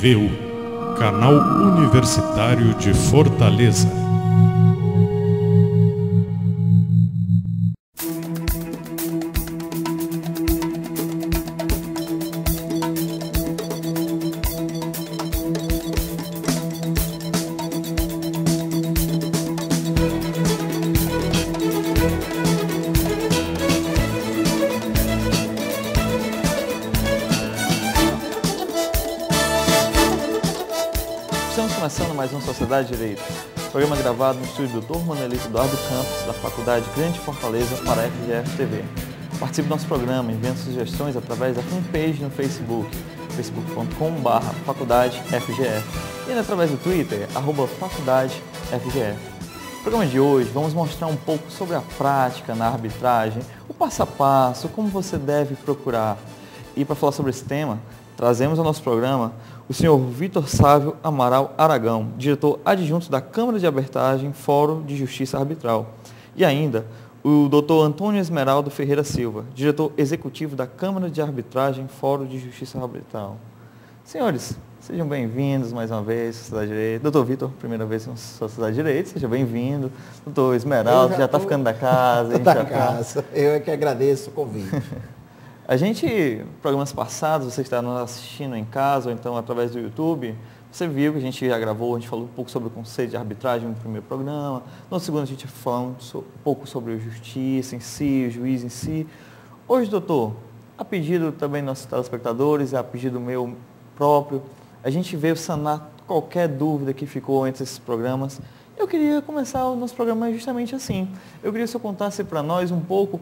PVU, Canal Universitário de Fortaleza. Estamos começando mais um Sociedade de Direito, programa gravado no estúdio do Dr. Manuelito Eduardo Campos, da Faculdade Grande Fortaleza, para a FGF TV. Participe do nosso programa enviando sugestões através da fanpage no Facebook, facebook.com/faculdadefgf, e através do Twitter, @faculdadefgf. No programa de hoje, vamos mostrar um pouco sobre a prática na arbitragem, o passo a passo, como você deve procurar. E para falar sobre esse tema, trazemos ao nosso programa o senhor Vitor Sávio Amaral Aragão, diretor adjunto da Câmara de Arbitragem, Fórum de Justiça Arbitral. E ainda o Dr. Antônio Esmeraldo Ferreira Silva, diretor executivo da Câmara de Arbitragem, Fórum de Justiça Arbitral. Senhores, sejam bem-vindos mais uma vez à Sociedade de Direito. Doutor Vitor, primeira vez na Sociedade de Direito, seja bem-vindo. Doutor Esmeraldo, já está ficando da casa. Eu é que agradeço o convite. A gente, programas passados, você está nos assistindo em casa ou então através do YouTube, você viu que a gente já gravou, a gente falou um pouco sobre o conceito de arbitragem no primeiro programa. No segundo a gente falou um pouco sobre a justiça em si, o juiz em si. Hoje, doutor, a pedido também dos nossos telespectadores, a pedido meu próprio, a gente veio sanar qualquer dúvida que ficou entre esses programas. Eu queria começar o nosso programa justamente assim. Eu queria que o senhor contasse para nós um pouco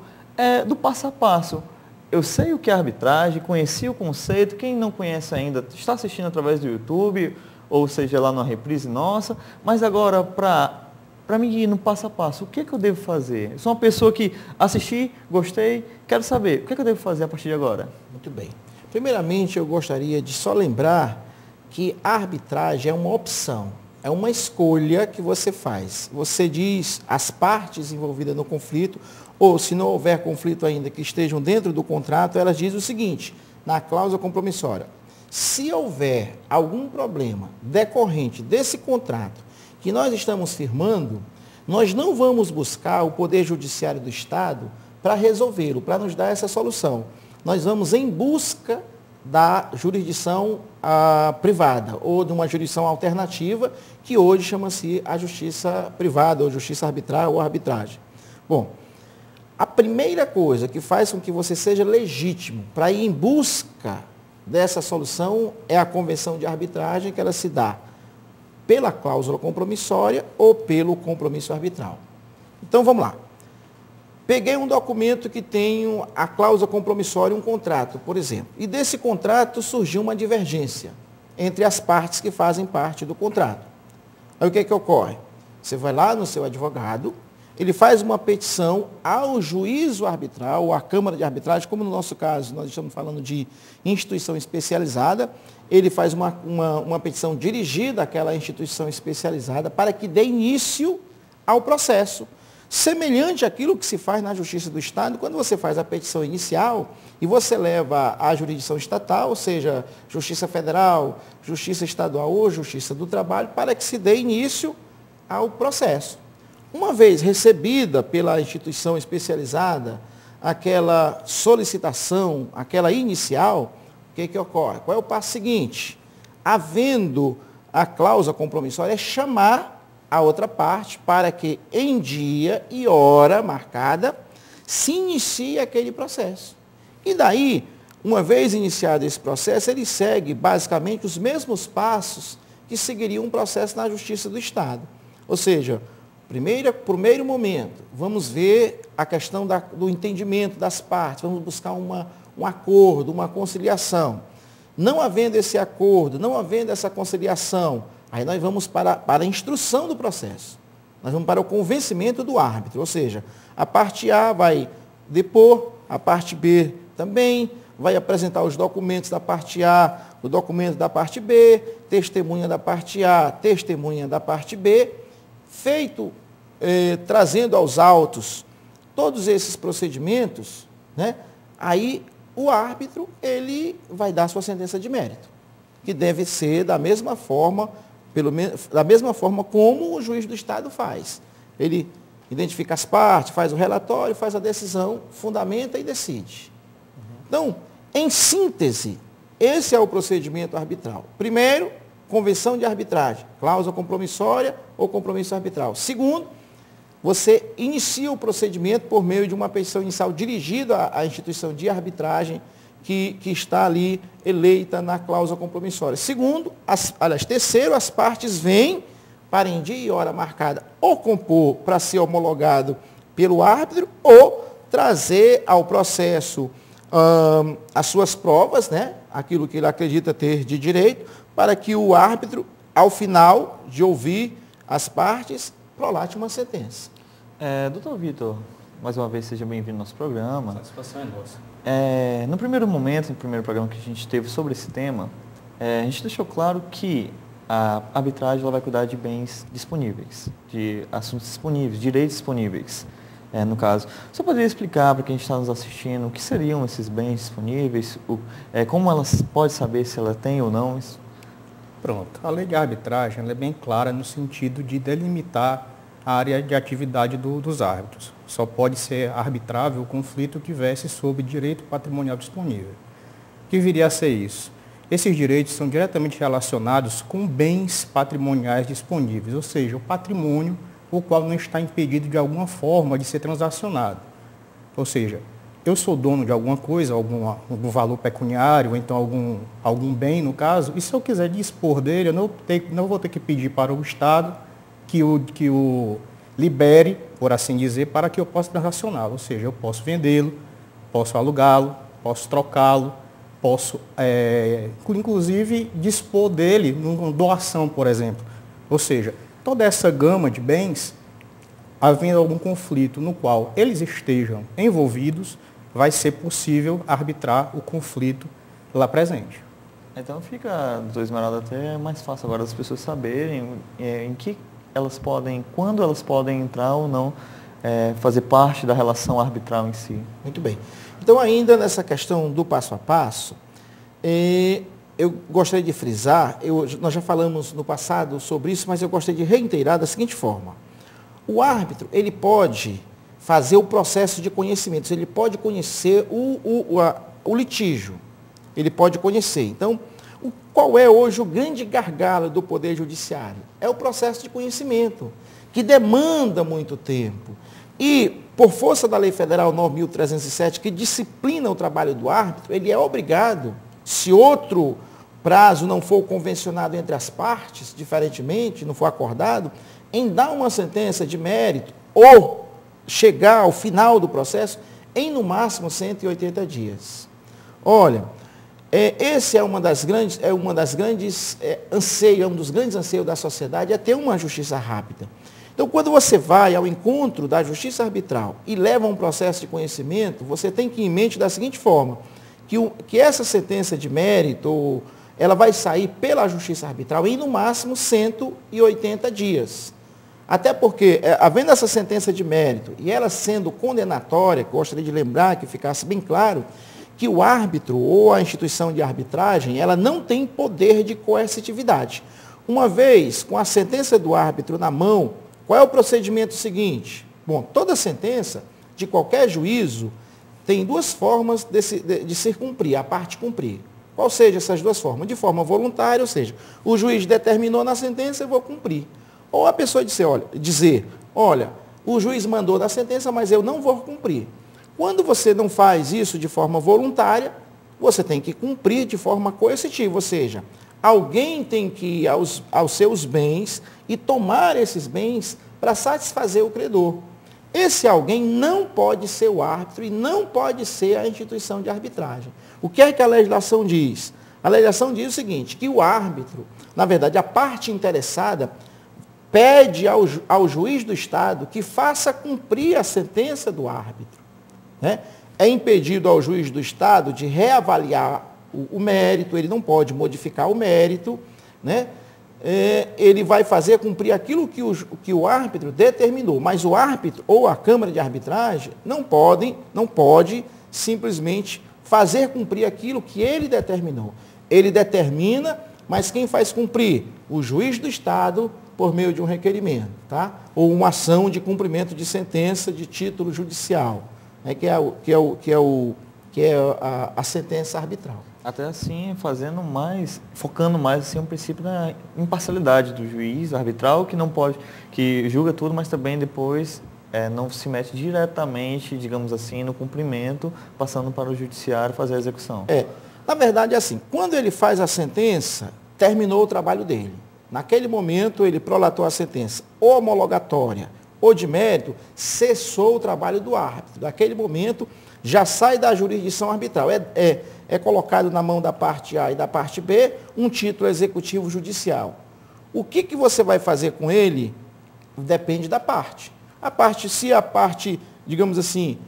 do passo a passo. Eu sei o que é arbitragem, conheci o conceito, quem não conhece ainda está assistindo através do YouTube, ou seja, lá na reprise nossa, mas agora, para mim ir no passo a passo, o que eu devo fazer? Eu sou uma pessoa que assisti, gostei, quero saber, o que eu devo fazer a partir de agora? Muito bem. Primeiramente, eu gostaria de só lembrar que a arbitragem é uma opção, é uma escolha que você faz. Você diz às partes envolvidas no conflito, ou se não houver conflito ainda que estejam dentro do contrato, elas dizem o seguinte, na cláusula compromissória: se houver algum problema decorrente desse contrato que nós estamos firmando, nós não vamos buscar o Poder Judiciário do Estado para resolvê-lo, para nos dar essa solução. Nós vamos em busca da jurisdição privada, ou de uma jurisdição alternativa, que hoje chama-se a justiça privada, ou justiça arbitral, ou arbitragem. Bom, a primeira coisa que faz com que você seja legítimo para ir em busca dessa solução é a convenção de arbitragem, que ela se dá pela cláusula compromissória ou pelo compromisso arbitral. Então, vamos lá. Peguei um documento que tem a cláusula compromissória, um contrato, por exemplo, e desse contrato surgiu uma divergência entre as partes que fazem parte do contrato. Aí o que é que ocorre? Você vai lá no seu advogado, ele faz uma petição ao juízo arbitral, ou à Câmara de Arbitragem, como no nosso caso, nós estamos falando de instituição especializada, ele faz uma petição dirigida àquela instituição especializada para que dê início ao processo. Semelhante àquilo que se faz na Justiça do Estado, quando você faz a petição inicial e você leva à jurisdição estatal, ou seja, Justiça Federal, Justiça Estadual ou Justiça do Trabalho, para que se dê início ao processo. Uma vez recebida pela instituição especializada aquela solicitação, aquela inicial, o que ocorre? Qual é o passo seguinte? Havendo a cláusula compromissória, é chamar a outra parte para que em dia e hora marcada se inicie aquele processo. E daí, uma vez iniciado esse processo, ele segue basicamente os mesmos passos que seguiria um processo na Justiça do Estado. Ou seja, primeiro momento, vamos ver a questão do entendimento das partes, vamos buscar um acordo, uma conciliação. Não havendo esse acordo, não havendo essa conciliação, aí nós vamos para a instrução do processo. Nós vamos para o convencimento do árbitro, ou seja, a parte A vai depor, a parte B também, vai apresentar os documentos da parte A, o documento da parte B, testemunha da parte A, testemunha da parte B, trazendo aos autos todos esses procedimentos, né? Aí o árbitro ele vai dar sua sentença de mérito. que deve ser da mesma forma, da mesma forma como o juiz do Estado faz. Ele identifica as partes, faz o relatório, faz a decisão, fundamenta e decide. Então, em síntese, esse é o procedimento arbitral. Primeiro, convenção de arbitragem, cláusula compromissória ou compromisso arbitral. Segundo, você inicia o procedimento por meio de uma petição inicial dirigida à instituição de arbitragem que está ali eleita na cláusula compromissória. Segundo, terceiro, as partes vêm para em dia e hora marcada ou compor para ser homologado pelo árbitro ou trazer ao processo as suas provas, né, aquilo que ele acredita ter de direito, para que o árbitro, ao final de ouvir as partes, prolate uma sentença. Doutor Vitor, mais uma vez seja bem-vindo ao nosso programa. A satisfação é nossa. No primeiro momento, no primeiro programa que a gente teve sobre esse tema, a gente deixou claro que a arbitragem ela vai cuidar de bens disponíveis, de assuntos disponíveis, direitos disponíveis, no caso. Só poderia explicar para quem está nos assistindo o que seriam esses bens disponíveis, como ela pode saber se ela tem ou não isso? Pronto. A lei de arbitragem ela é bem clara no sentido de delimitar a área de atividade dos árbitros. Só pode ser arbitrável o conflito que verse sobre direito patrimonial disponível. O que viria a ser isso? Esses direitos são diretamente relacionados com bens patrimoniais disponíveis, ou seja, o patrimônio o qual não está impedido de alguma forma de ser transacionado. Ou seja, eu sou dono de alguma coisa, algum valor pecuniário, ou então algum bem, no caso, e se eu quiser dispor dele, eu não vou ter que pedir para o Estado que o libere, por assim dizer, para que eu possa transacioná-lo. Ou seja, eu posso vendê-lo, posso alugá-lo, posso trocá-lo, posso, inclusive, dispor dele numa doação, por exemplo. Ou seja, toda essa gama de bens, havendo algum conflito no qual eles estejam envolvidos, vai ser possível arbitrar o conflito lá presente. Então fica, doutor Esmeralda, até mais fácil agora das pessoas saberem em que elas podem, quando elas podem entrar ou não, fazer parte da relação arbitral em si. Muito bem. Então, ainda nessa questão do passo a passo, eu gostaria de frisar, nós já falamos no passado sobre isso, mas eu gostaria de reiterar da seguinte forma. O árbitro, ele pode fazer o processo de conhecimentos, ele pode conhecer o litígio, ele pode conhecer. Então, qual é hoje o grande gargalo do Poder Judiciário? É o processo de conhecimento, que demanda muito tempo. E, por força da Lei Federal 9.307, que disciplina o trabalho do árbitro, ele é obrigado, se outro prazo não for convencionado entre as partes, diferentemente, não for acordado, em dar uma sentença de mérito ou chegar ao final do processo em, no máximo, 180 dias. Olha, esse é um dos grandes anseios da sociedade, é ter uma justiça rápida. Então, quando você vai ao encontro da justiça arbitral e leva um processo de conhecimento, você tem que ir em mente da seguinte forma, que essa sentença de mérito, ela vai sair pela justiça arbitral em, no máximo, 180 dias. Até porque, havendo essa sentença de mérito e ela sendo condenatória, gostaria de lembrar que ficasse bem claro, que o árbitro ou a instituição de arbitragem, ela não tem poder de coercitividade. Uma vez com a sentença do árbitro na mão, qual é o procedimento seguinte? Bom, toda sentença de qualquer juízo tem duas formas de ser cumprir, a parte cumprir. Qual seja essas duas formas? De forma voluntária, ou seja, o juiz determinou na sentença, eu vou cumprir. Ou a pessoa dizer, olha, o juiz mandou na sentença, mas eu não vou cumprir. Quando você não faz isso de forma voluntária, você tem que cumprir de forma coercitiva, ou seja, alguém tem que ir aos seus bens e tomar esses bens para satisfazer o credor. Esse alguém não pode ser o árbitro e não pode ser a instituição de arbitragem. O que é que a legislação diz? A legislação diz o seguinte, que o árbitro, na verdade, a parte interessada, pede ao juiz do Estado que faça cumprir a sentença do árbitro. Né? É impedido ao juiz do Estado de reavaliar o mérito, ele não pode modificar o mérito, né? Ele vai fazer cumprir aquilo que o árbitro determinou, mas o árbitro ou a Câmara de Arbitragem não pode simplesmente fazer cumprir aquilo que ele determinou. Ele determina mas quem faz cumprir? O juiz do Estado por meio de um requerimento, tá? Ou uma ação de cumprimento de sentença de título judicial, né? que é a sentença arbitral. Até assim, focando mais assim, um princípio da imparcialidade do juiz arbitral, que julga tudo, mas também depois não se mete diretamente, digamos assim, no cumprimento, passando para o judiciário fazer a execução. Na verdade é assim, quando ele faz a sentença, terminou o trabalho dele. Naquele momento, ele prolatou a sentença ou homologatória ou de mérito, cessou o trabalho do árbitro. Naquele momento, já sai da jurisdição arbitral. É colocado na mão da parte A e da parte B um título executivo judicial. O que você vai fazer com ele depende da parte. Se a parte, digamos assim,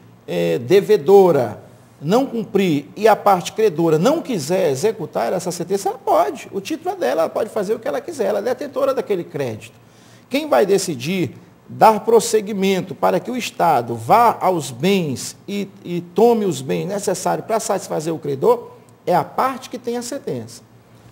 devedora não cumprir e a parte credora não quiser executar essa sentença, ela pode. O título é dela, ela pode fazer o que ela quiser, ela é detentora daquele crédito. Quem vai decidir dar prosseguimento para que o Estado vá aos bens e tome os bens necessários para satisfazer o credor, é a parte que tem a sentença.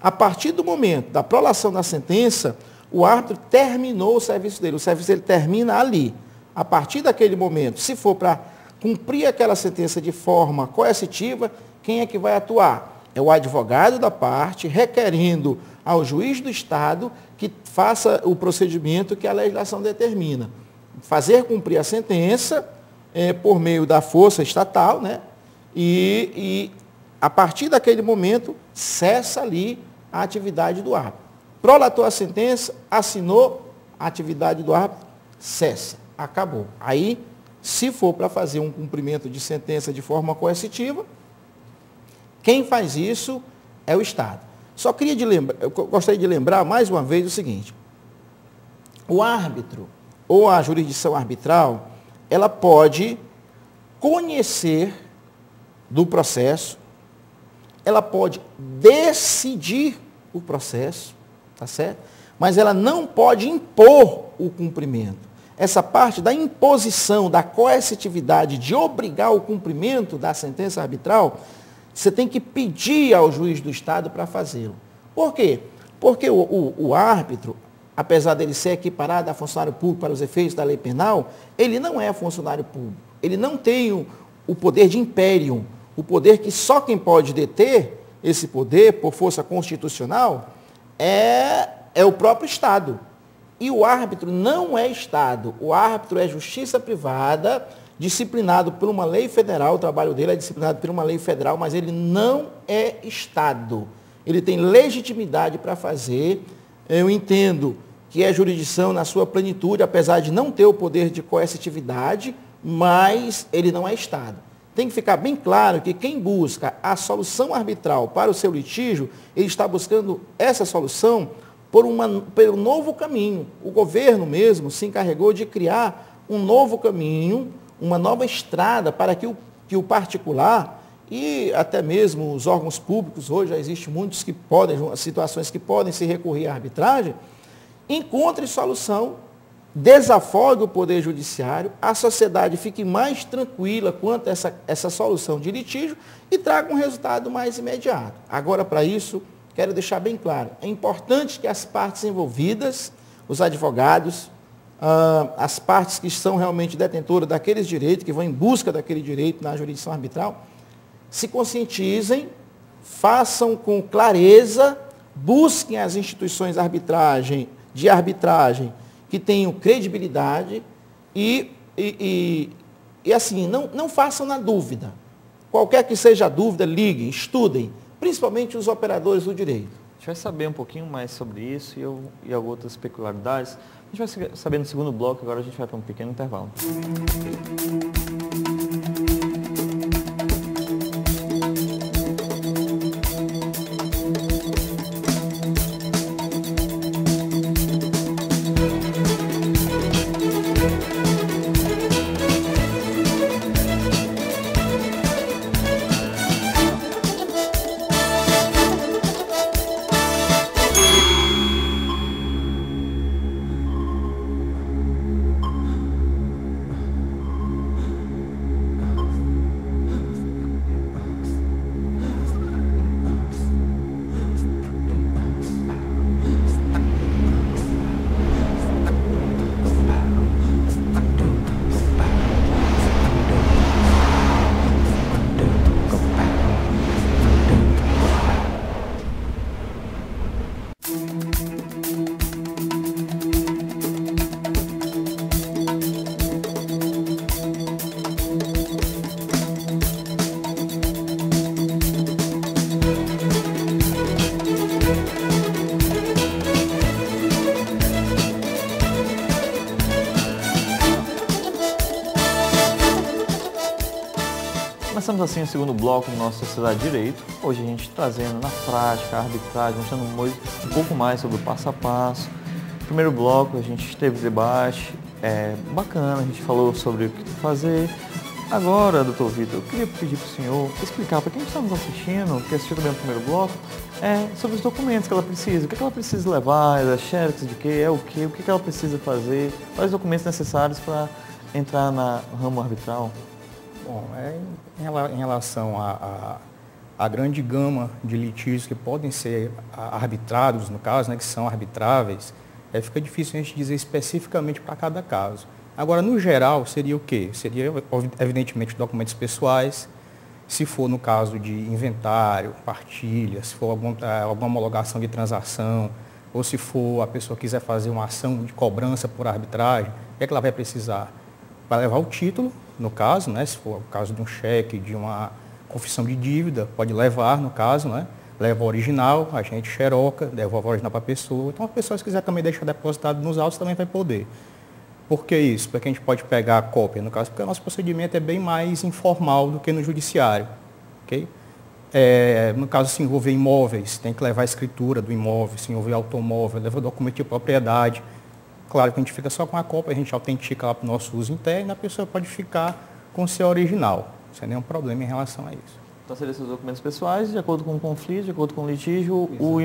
A partir do momento da prolação da sentença, o árbitro terminou o serviço dele termina ali. A partir daquele momento, se for para cumprir aquela sentença de forma coercitiva, quem é que vai atuar? É o advogado da parte, requerendo ao juiz do Estado que faça o procedimento que a legislação determina. Fazer cumprir a sentença por meio da força estatal, né? E a partir daquele momento, cessa ali a atividade do árbitro. Prolatou a sentença, assinou, a atividade do árbitro cessa, acabou. Aí, se for para fazer um cumprimento de sentença de forma coercitiva, quem faz isso é o Estado. Eu gostaria de lembrar mais uma vez o seguinte: o árbitro ou a jurisdição arbitral, ela pode conhecer do processo, ela pode decidir o processo, tá certo? Mas ela não pode impor o cumprimento. Essa parte da imposição, da coercitividade, de obrigar o cumprimento da sentença arbitral, você tem que pedir ao juiz do Estado para fazê-lo. Por quê? Porque o árbitro, apesar dele ser equiparado a funcionário público para os efeitos da lei penal, ele não é funcionário público. Ele não tem o poder de imperium, o poder que só quem pode deter esse poder, por força constitucional, é o próprio Estado. E o árbitro não é Estado. O árbitro é justiça privada, disciplinado por uma lei federal. O trabalho dele é disciplinado por uma lei federal, mas ele não é Estado. Ele tem legitimidade para fazer. Eu entendo que é jurisdição na sua plenitude, apesar de não ter o poder de coercitividade, mas ele não é Estado. Tem que ficar bem claro que quem busca a solução arbitral para o seu litígio, ele está buscando essa solução pelo novo caminho. O governo mesmo se encarregou de criar um novo caminho, uma nova estrada para que o particular e até mesmo os órgãos públicos, hoje já existem muitas situações que podem se recorrer à arbitragem, encontre solução, desafogue o Poder Judiciário, a sociedade fique mais tranquila quanto a essa solução de litígio e traga um resultado mais imediato. Agora, para isso, quero deixar bem claro, é importante que as partes envolvidas, os advogados, as partes que são realmente detentoras daqueles direitos, que vão em busca daquele direito na jurisdição arbitral, se conscientizem, façam com clareza, busquem as instituições de arbitragem que tenham credibilidade e assim, não façam na dúvida. Qualquer que seja a dúvida, liguem, estudem, principalmente os operadores do direito. A gente vai saber um pouquinho mais sobre isso e outras peculiaridades. A gente vai saber no segundo bloco, agora a gente vai para um pequeno intervalo. Começamos assim o segundo bloco do nosso Sociedade de Direito. Hoje a gente trazendo na prática a arbitragem, mostrando um pouco mais sobre o passo a passo. No primeiro bloco a gente teve debate bacana, a gente falou sobre o que fazer. Agora, doutor Vitor, eu queria pedir para o senhor explicar para quem está nos assistindo, que assistiu também o primeiro bloco, sobre os documentos que ela precisa, o que ela precisa levar, as xerox de quê, o que ela precisa fazer, quais documentos necessários para entrar no ramo arbitral. Bom, em relação à grande gama de litígios que podem ser arbitrados, no caso, né, que são arbitráveis, fica difícil a gente dizer especificamente para cada caso. Agora, no geral, seria o quê? Seria, evidentemente, documentos pessoais, se for no caso de inventário, partilha, se for alguma homologação de transação, ou se for a pessoa quiser fazer uma ação de cobrança por arbitragem, o que é que ela vai precisar? Vai levar o título, no caso, né? Se for o caso de um cheque, de uma confissão de dívida, pode levar, no caso, né? Leva o original, a gente xeroca, devolve o original para a pessoa. Então, a pessoa, se quiser também deixar depositado nos autos, também vai poder. Por que isso? Porque a gente pode pegar a cópia, no caso, porque o nosso procedimento é bem mais informal do que no judiciário. Okay? No caso, se envolver imóveis, tem que levar a escritura do imóvel, se envolver automóvel, leva o documento de propriedade. Claro que a gente fica só com a cópia, a gente autentica lá para o nosso uso interno e a pessoa pode ficar com o seu original, sem nenhum problema em relação a isso. Então, seriam seus documentos pessoais, de acordo com o conflito, de acordo com o litígio, o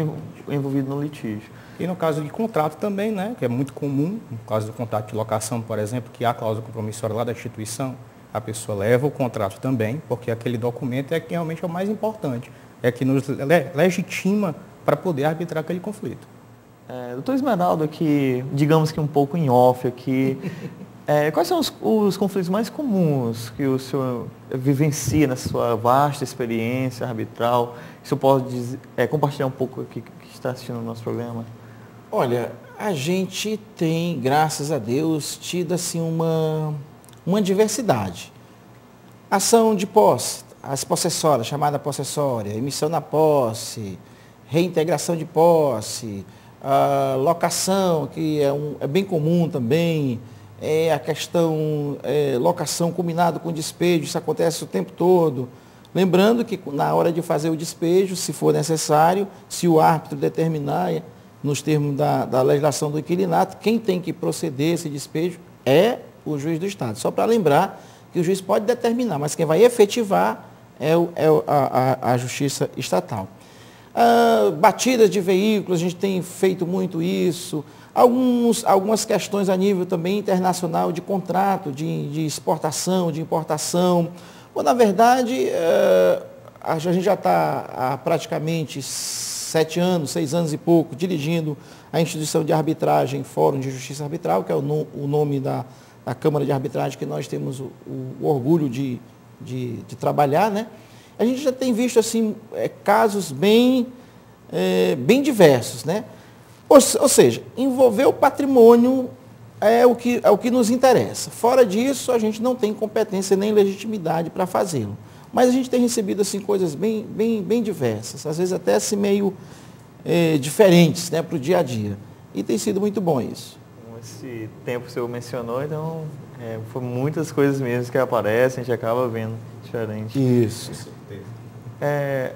envolvido no litígio. E no caso de contrato também, né, que é muito comum, no caso do contrato de locação, por exemplo, que há a cláusula compromissória lá da instituição, a pessoa leva o contrato também, porque aquele documento é que realmente é o mais importante, é que nos legitima para poder arbitrar aquele conflito. Doutor Esmeraldo, aqui, digamos que um pouco em off aqui, quais são os conflitos mais comuns que o senhor vivencia nessa sua vasta experiência arbitral? O senhor pode compartilhar um pouco aqui que está assistindo o nosso programa? Olha, a gente tem, graças a Deus, tido assim uma diversidade. Ação de posse, as possessórias, chamada possessória, emissão na posse, reintegração de posse, locação, que é bem comum também, a questão locação combinado com despejo, isso acontece o tempo todo. Lembrando que na hora de fazer o despejo, se for necessário, se o árbitro determinar, nos termos da legislação do inquilinato, quem tem que proceder esse despejo é o juiz do Estado. Só para lembrar que o juiz pode determinar, mas quem vai efetivar é a Justiça Estatal. Batidas de veículos, a gente tem feito muito isso. Algumas questões a nível também internacional de contrato, de exportação, de importação. Bom, na verdade, a gente já está há praticamente 6 anos e pouco, dirigindo a instituição de arbitragem, Fórum de Justiça Arbitral, que é o nome da Câmara de Arbitragem que nós temos o orgulho de trabalhar, né? A gente já tem visto assim, casos bem diversos, né? Ou seja, envolver o patrimônio é o que nos interessa. Fora disso, a gente não tem competência nem legitimidade para fazê-lo. Mas a gente tem recebido assim, coisas bem diversas, às vezes até assim, meio diferentes, né, para o dia a dia. E tem sido muito bom isso. Esse tempo que o senhor mencionou, então, foi muitas coisas mesmo que aparecem, a gente acaba vendo diferente. Isso.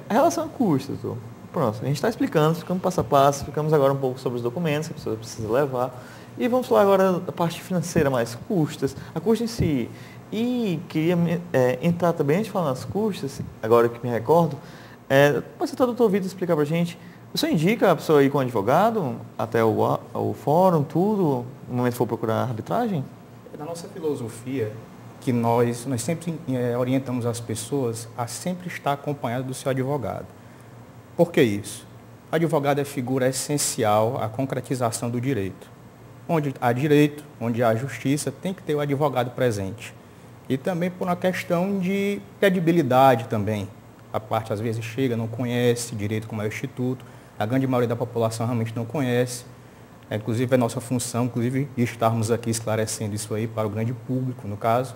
A relação a custos, doutor. Pronto, a gente está explicando, ficamos passo a passo, explicamos agora um pouco sobre os documentos que a pessoa precisa levar. E vamos falar agora da parte financeira mais, custas, a custa em si. E queria entrar também, a gente falar nas custas, agora que me recordo, pode ser o doutor Vitor explicar para a gente, o senhor indica a pessoa ir com o advogado até o fórum, tudo, no momento que for procurar arbitragem? Na nossa filosofia, que nós sempre orientamos as pessoas a sempre estar acompanhado do seu advogado. Por que isso? O advogado é figura essencial à concretização do direito. Onde há direito, onde há justiça, tem que ter o advogado presente. E também por uma questão de credibilidade também. A parte às vezes chega, não conhece direito como é o Instituto, a grande maioria da população realmente não conhece. Inclusive é nossa função, inclusive, estarmos aqui esclarecendo isso aí para o grande público, no caso.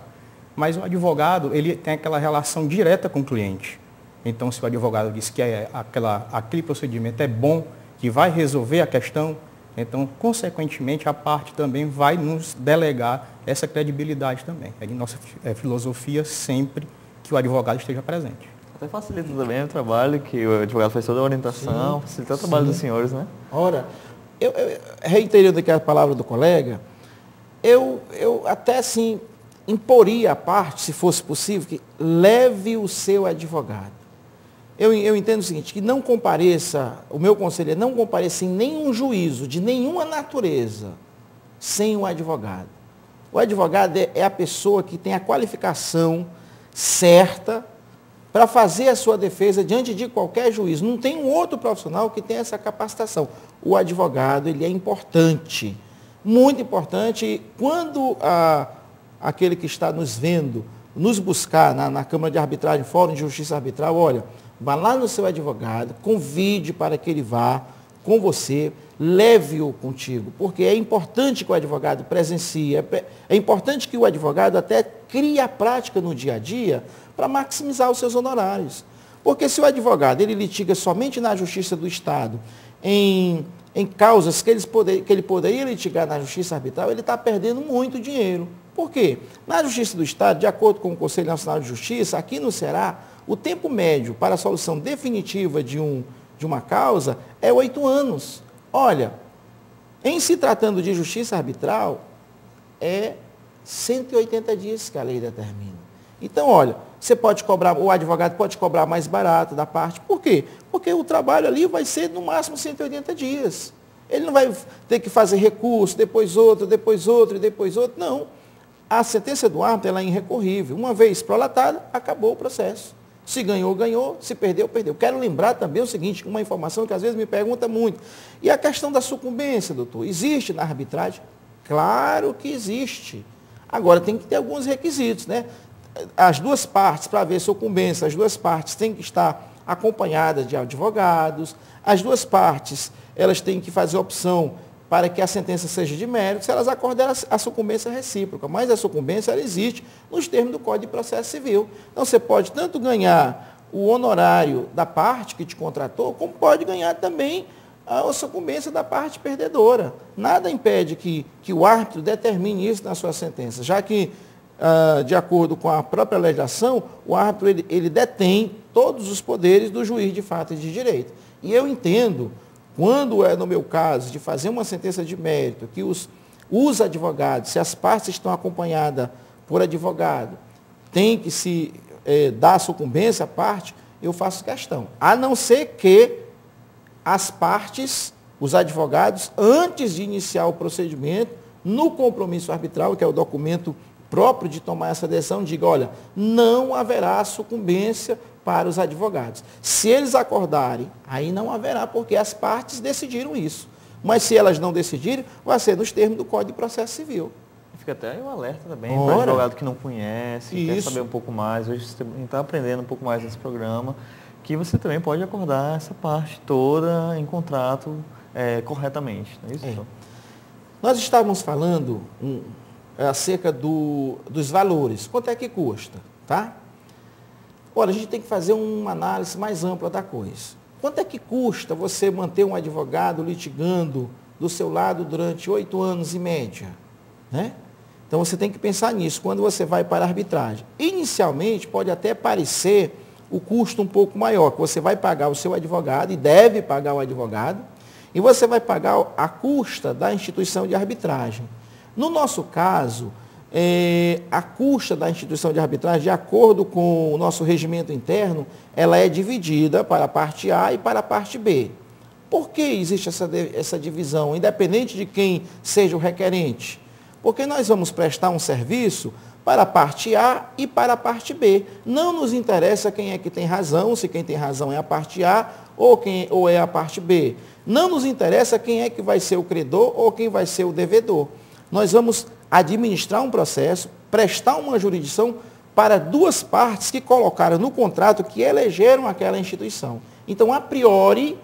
Mas o advogado, ele tem aquela relação direta com o cliente. Então, se o advogado diz que aquele procedimento é bom, que vai resolver a questão, então, consequentemente, a parte também vai nos delegar essa credibilidade também. É de nossa filosofia sempre que o advogado esteja presente. Até facilita também o trabalho, que o advogado faz toda a orientação, facilita o trabalho dos senhores, né? Ora, eu reiterando aqui a palavra do colega, eu até assim imporia a parte, se fosse possível, que leve o seu advogado. Eu entendo o seguinte, que não compareça, o meu conselho é não compareça em nenhum juízo, de nenhuma natureza, sem um advogado. O advogado é a pessoa que tem a qualificação certa para fazer a sua defesa diante de qualquer juiz. Não tem um outro profissional que tenha essa capacitação. O advogado, ele é importante, muito importante. Quando aquele que está nos vendo, nos buscar na Câmara de Arbitragem, Fórum de Justiça Arbitral, olha, vá lá no seu advogado, convide para que ele vá com você, leve-o contigo, porque é importante que o advogado presencie, é importante que o advogado até crie a prática no dia a dia para maximizar os seus honorários. Porque se o advogado ele litiga somente na Justiça do Estado, em causas que ele poderia litigar na Justiça Arbitral, ele está perdendo muito dinheiro. Por quê? Na Justiça do Estado, de acordo com o Conselho Nacional de Justiça, aqui no Ceará, o tempo médio para a solução definitiva de uma causa é 8 anos. Olha, em se tratando de justiça arbitral, é 180 dias que a lei determina. Então, olha, o advogado pode cobrar mais barato da parte. Por quê? Porque o trabalho ali vai ser no máximo 180 dias. Ele não vai ter que fazer recurso, depois outro, depois outro e depois outro. Não. A sentença do árbitro ela é irrecorrível. Uma vez prolatada, acabou o processo. Se ganhou, ganhou. Se perdeu, perdeu. Quero lembrar também o seguinte, uma informação que às vezes me pergunta muito. E a questão da sucumbência, doutor? Existe na arbitragem? Claro que existe. Agora, tem que ter alguns requisitos, né? As duas partes, para haver sucumbência, as duas partes têm que estar acompanhadas de advogados, as duas partes, elas têm que fazer opção para que a sentença seja de mérito, se elas acordarem a sucumbência recíproca. Mas a sucumbência, ela existe nos termos do Código de Processo Civil. Então, você pode tanto ganhar o honorário da parte que te contratou, como pode ganhar também a sucumbência da parte perdedora. Nada impede que o árbitro determine isso na sua sentença, já que, de acordo com a própria legislação, o árbitro ele detém todos os poderes do juiz de fato e de direito. E eu entendo, quando é no meu caso, de fazer uma sentença de mérito, que os advogados, se as partes estão acompanhadas por advogado, tem que se dar sucumbência à parte, eu faço questão. A não ser que as partes, os advogados, antes de iniciar o procedimento, no compromisso arbitral, que é o documento próprio de tomar essa decisão, diga, olha, não haverá sucumbência para os advogados. Se eles acordarem, aí não haverá, porque as partes decidiram isso. Mas se elas não decidirem, vai ser nos termos do Código de Processo Civil. Fica até um alerta também para o advogado que não conhece, quer saber um pouco mais. Hoje você está aprendendo um pouco mais nesse programa, que você também pode acordar essa parte toda em contrato corretamente. Não é isso? Nós estávamos falando acerca dos valores. Quanto é que custa? Tá? Olha, a gente tem que fazer uma análise mais ampla da coisa. Quanto é que custa você manter um advogado litigando do seu lado durante 8 anos em média? Né? Então, você tem que pensar nisso quando você vai para a arbitragem. Inicialmente, pode até parecer o custo um pouco maior, que você vai pagar o seu advogado, e deve pagar o advogado, e você vai pagar a custa da instituição de arbitragem. No nosso caso, a custa da instituição de arbitragem, de acordo com o nosso regimento interno, ela é dividida para a parte A e para a parte B. Por que existe essa divisão, independente de quem seja o requerente? Porque nós vamos prestar um serviço para a parte A e para a parte B. Não nos interessa quem é que tem razão, se quem tem razão é a parte A ou é a parte B. Não nos interessa quem é que vai ser o credor ou quem vai ser o devedor. Nós vamos administrar um processo, prestar uma jurisdição para duas partes que colocaram no contrato que elegeram aquela instituição. Então, a priori,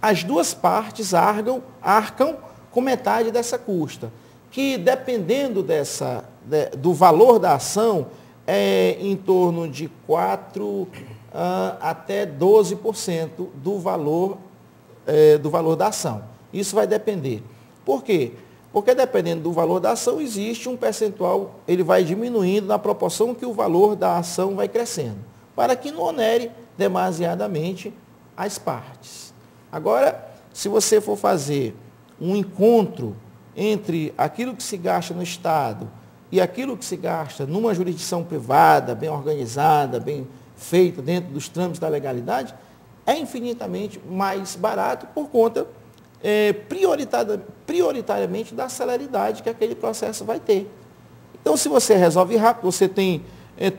as duas partes arcam com metade dessa custa, que dependendo do valor da ação, é em torno de 4% até 12% do valor da ação. Isso vai depender. Por quê? Porque dependendo do valor da ação, existe um percentual, ele vai diminuindo na proporção que o valor da ação vai crescendo, para que não onere demasiadamente as partes. Agora, se você for fazer um encontro entre aquilo que se gasta no Estado e aquilo que se gasta numa jurisdição privada, bem organizada, bem feita dentro dos trâmites da legalidade, é infinitamente mais barato por conta prioritariamente da celeridade que aquele processo vai ter. Então, se você resolve rápido, você tem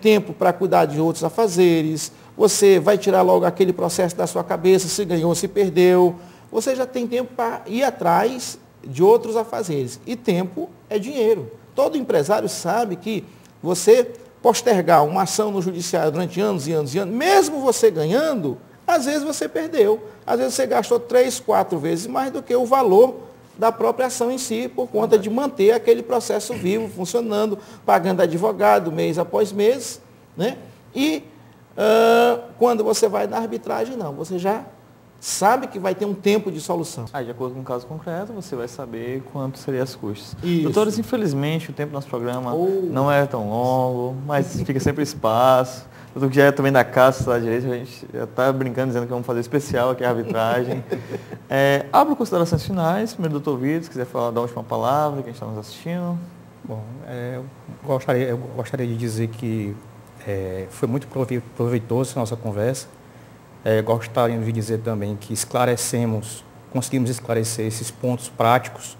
tempo para cuidar de outros afazeres, você vai tirar logo aquele processo da sua cabeça, se ganhou, se perdeu, você já tem tempo para ir atrás de outros afazeres. E tempo é dinheiro. Todo empresário sabe que você postergar uma ação no judiciário durante anos e anos e anos, mesmo você ganhando, às vezes você perdeu. Às vezes você gastou 3, 4 vezes mais do que o valor da própria ação em si, por conta de manter aquele processo vivo, funcionando, pagando advogado mês após mês, né? E quando você vai na arbitragem, não, você já sabe que vai ter um tempo de solução. De acordo com o caso concreto, você vai saber quanto seriam as custas. Isso. Doutores, infelizmente, o tempo do nosso programa não é tão longo, mas fica sempre espaço. O que já é também da casa da direita, a gente já está brincando, dizendo que vamos fazer especial aqui a arbitragem. Abro considerações finais. Primeiro, doutor Vitor, se quiser falar da última palavra, quem está nos assistindo. Bom, eu gostaria de dizer que foi muito proveitoso a nossa conversa. Gostaria de dizer também que conseguimos esclarecer esses pontos práticos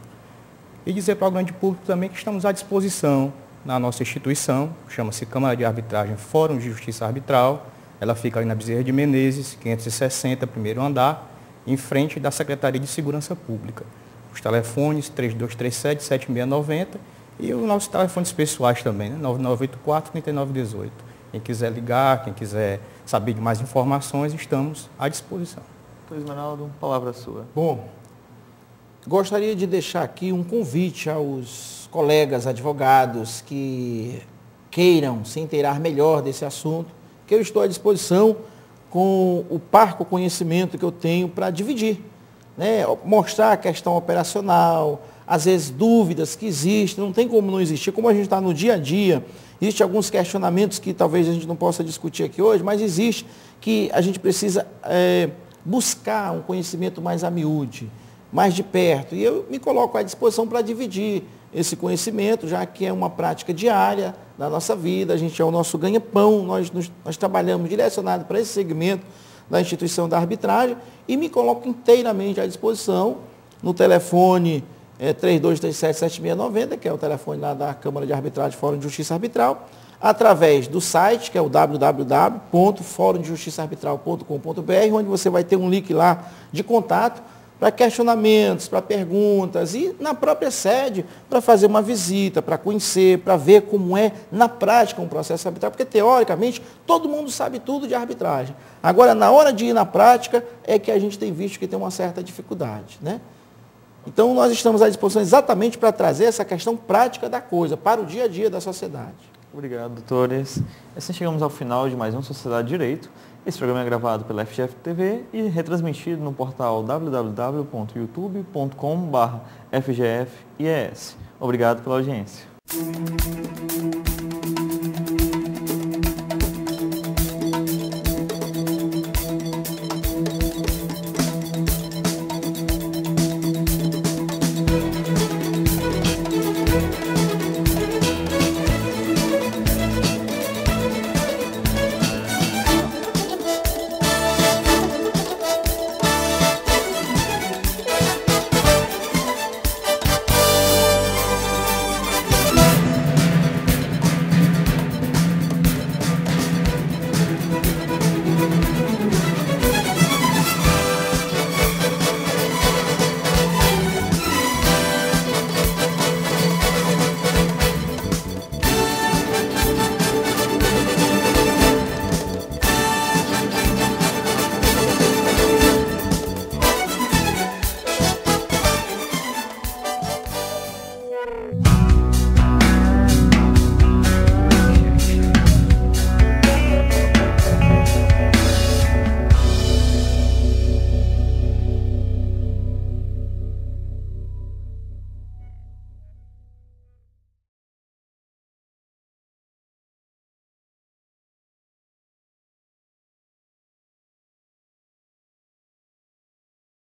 e dizer para o grande público também que estamos à disposição na nossa instituição, chama-se Câmara de Arbitragem Fórum de Justiça Arbitral. Ela fica ali na Bezerra de Menezes, 560, primeiro andar, em frente da Secretaria de Segurança Pública. Os telefones 3237-7690 e os nossos telefones pessoais também, né? 9984-3918. Quem quiser ligar, quem quiser saber de mais informações, estamos à disposição. Doutor Esmeraldo, palavra sua. Bom, gostaria de deixar aqui um convite aos colegas advogados que queiram se inteirar melhor desse assunto, que eu estou à disposição com o parco conhecimento que eu tenho para dividir, né? Mostrar a questão operacional, às vezes dúvidas que existem, não tem como não existir, como a gente está no dia a dia, existem alguns questionamentos que talvez a gente não possa discutir aqui hoje, mas existe que a gente precisa buscar um conhecimento mais a miúde, mais de perto, e eu me coloco à disposição para dividir esse conhecimento, já que é uma prática diária da nossa vida, a gente é o nosso ganha-pão, nós trabalhamos direcionado para esse segmento da instituição da arbitragem, e me coloco inteiramente à disposição no telefone 3237-7690, que é o telefone lá da Câmara de Arbitragem Fórum de Justiça Arbitral, através do site, que é o www.forumdejustiçaarbitral.com.br, onde você vai ter um link lá de contato, para questionamentos, para perguntas, e na própria sede, para fazer uma visita, para conhecer, para ver como é na prática um processo arbitral, porque teoricamente todo mundo sabe tudo de arbitragem. Agora, na hora de ir na prática, é que a gente tem visto que tem uma certa dificuldade, né? Então, nós estamos à disposição exatamente para trazer essa questão prática da coisa, para o dia a dia da sociedade. Obrigado, doutores. Assim chegamos ao final de mais um Sociedade de Direito. Esse programa é gravado pela FGF TV e retransmitido no portal www.youtube.com/FGFIES. Obrigado pela audiência.